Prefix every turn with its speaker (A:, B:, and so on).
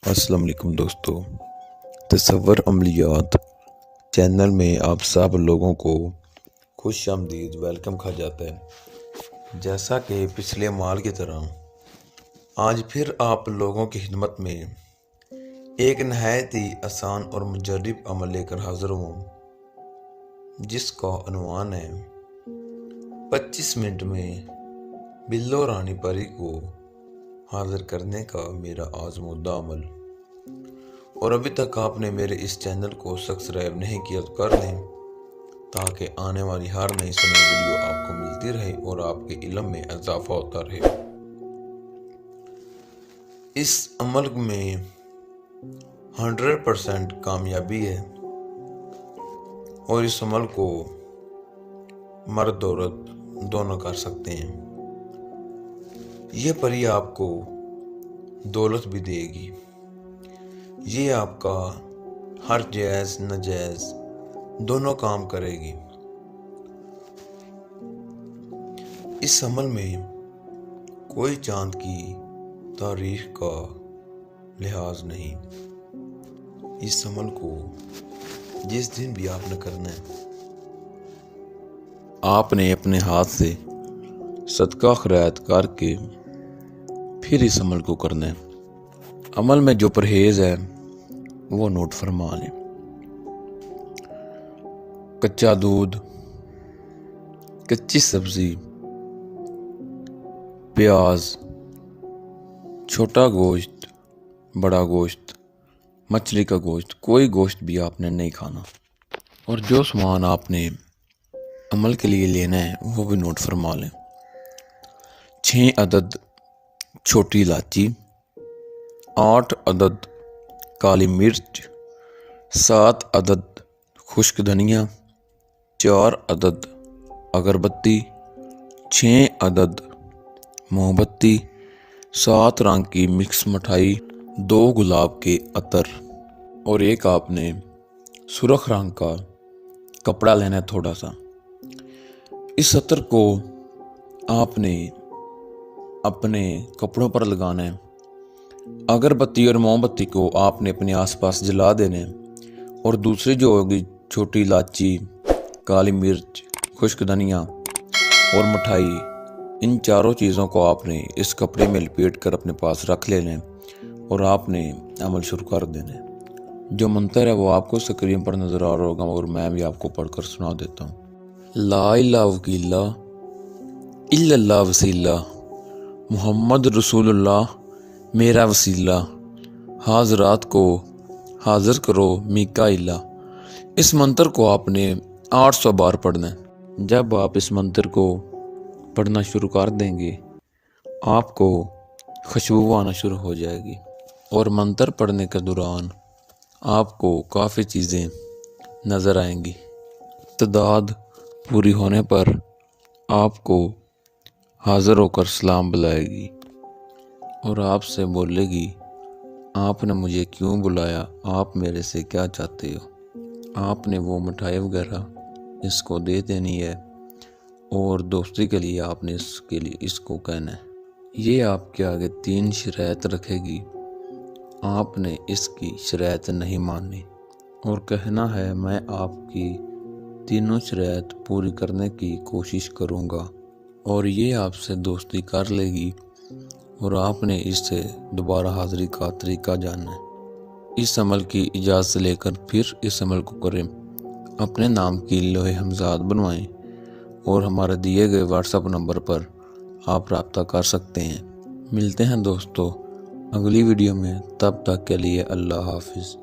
A: السلام علیکم دوستو، تصور عملیات چینل میں آپ سب لوگوں کو خوش آمدید ویلکم کہا جاتا ہے۔ جیسا کہ پچھلے مال کی طرح آج پھر آپ لوگوں کی خدمت میں ایک نہایت ہی آسان اور مجرب عمل لے کر حاضر ہوں، جس کا عنوان ہے 25 منٹ میں بلو رانی پری کو حاضر کرنے کا میرا آزمودہ عمل۔ اور ابھی تک آپ نے میرے اس چینل کو سبسکرائب نہیں کیا تو کر لیں، تاکہ آنے والی ہر نئی ویڈیو آپ کو ملتی رہے اور آپ کے علم میں اضافہ ہوتا رہے۔ اس عمل میں 100% کامیابی ہے اور اس عمل کو مرد و عورت دونوں کر سکتے ہیں۔ یہ پری آپ کو دولت بھی دے گی، یہ آپ کا ہر جائز ناجائز دونوں کام کرے گی۔ اس عمل میں کوئی چاند کی تاریخ کا لحاظ نہیں، اس عمل کو جس دن بھی آپ نے کرنا ہے، آپ نے اپنے ہاتھ سے صدقہ خیرات کر کے پھر اس عمل کو کرنا ہے۔ عمل میں جو پرہیز ہے وہ نوٹ فرما لیں۔ کچا دودھ، کچی سبزی، پیاز، چھوٹا گوشت، بڑا گوشت، مچھلی کا گوشت، کوئی گوشت بھی آپ نے نہیں کھانا۔ اور جو سامان آپ نے عمل کے لیے لینا ہے وہ بھی نوٹ فرما لیں۔ 6 عدد چھوٹی الائچی، 8 عدد کالی مرچ، 7 عدد خشک دھنیا، 4 عدد اگربتی، 6 عدد موم بتی، 7 رنگ کی مکس مٹھائی، 2 گلاب کے عطر، اور ایک آپ نے سرخ رنگ کا کپڑا لینا ہے تھوڑا سا۔ اس عطر کو آپ نے اپنے کپڑوں پر لگانا ہے۔ اگربتی اور موم بتی کو آپ نے اپنے آس پاس جلا دینا ہے، اور دوسری جو ہوگی چھوٹی الائچی، کالی مرچ، خشک دھنیا اور مٹھائی، ان چاروں چیزوں کو آپ نے اس کپڑے میں لپیٹ کر اپنے پاس رکھ لینا ہے اور آپ نے عمل شروع کر دینا ہے۔ جو منتر ہے وہ آپ کو اسکرین پر نظر آ رہا ہوگا، اور میں بھی آپ کو پڑھ کر سنا دیتا ہوں۔ لا الہ الا اللہ وسیلہ، محمد رسول اللہ میرا وسیلہ، حاضرات کو حاضر کرو میکائیلا۔ اس منتر کو آپ نے 800 بار پڑھنا ہے۔ جب آپ اس منتر کو پڑھنا شروع کر دیں گے، آپ کو خوشبو آنا شروع ہو جائے گی، اور منتر پڑھنے کے دوران آپ کو کافی چیزیں نظر آئیں گی۔ تعداد پوری ہونے پر آپ کو حاضر ہو کر سلام بلائے گی اور آپ سے بولے گی، آپ نے مجھے کیوں بلایا، آپ میرے سے کیا چاہتے ہو۔ آپ نے وہ مٹھائی وغیرہ اس کو دے دینی ہے، اور دوستی کے لیے آپ نے اس کو کہنا ہے۔ یہ آپ کے آگے 3 شرائط رکھے گی، آپ نے اس کی شرائط نہیں ماننی، اور کہنا ہے میں آپ کی تینوں شرائط پوری کرنے کی کوشش کروں گا، اور یہ آپ سے دوستی کر لے گی، اور آپ نے اس سے دوبارہ حاضری کا طریقہ جاننا ہے۔ اس عمل کی اجازت لے کر پھر اس عمل کو کریں۔ اپنے نام کی لوح ہمزاد بنوائیں، اور ہمارے دیے گئے واٹس ایپ نمبر پر آپ رابطہ کر سکتے ہیں۔ ملتے ہیں دوستو اگلی ویڈیو میں، تب تک کے لیے اللہ حافظ۔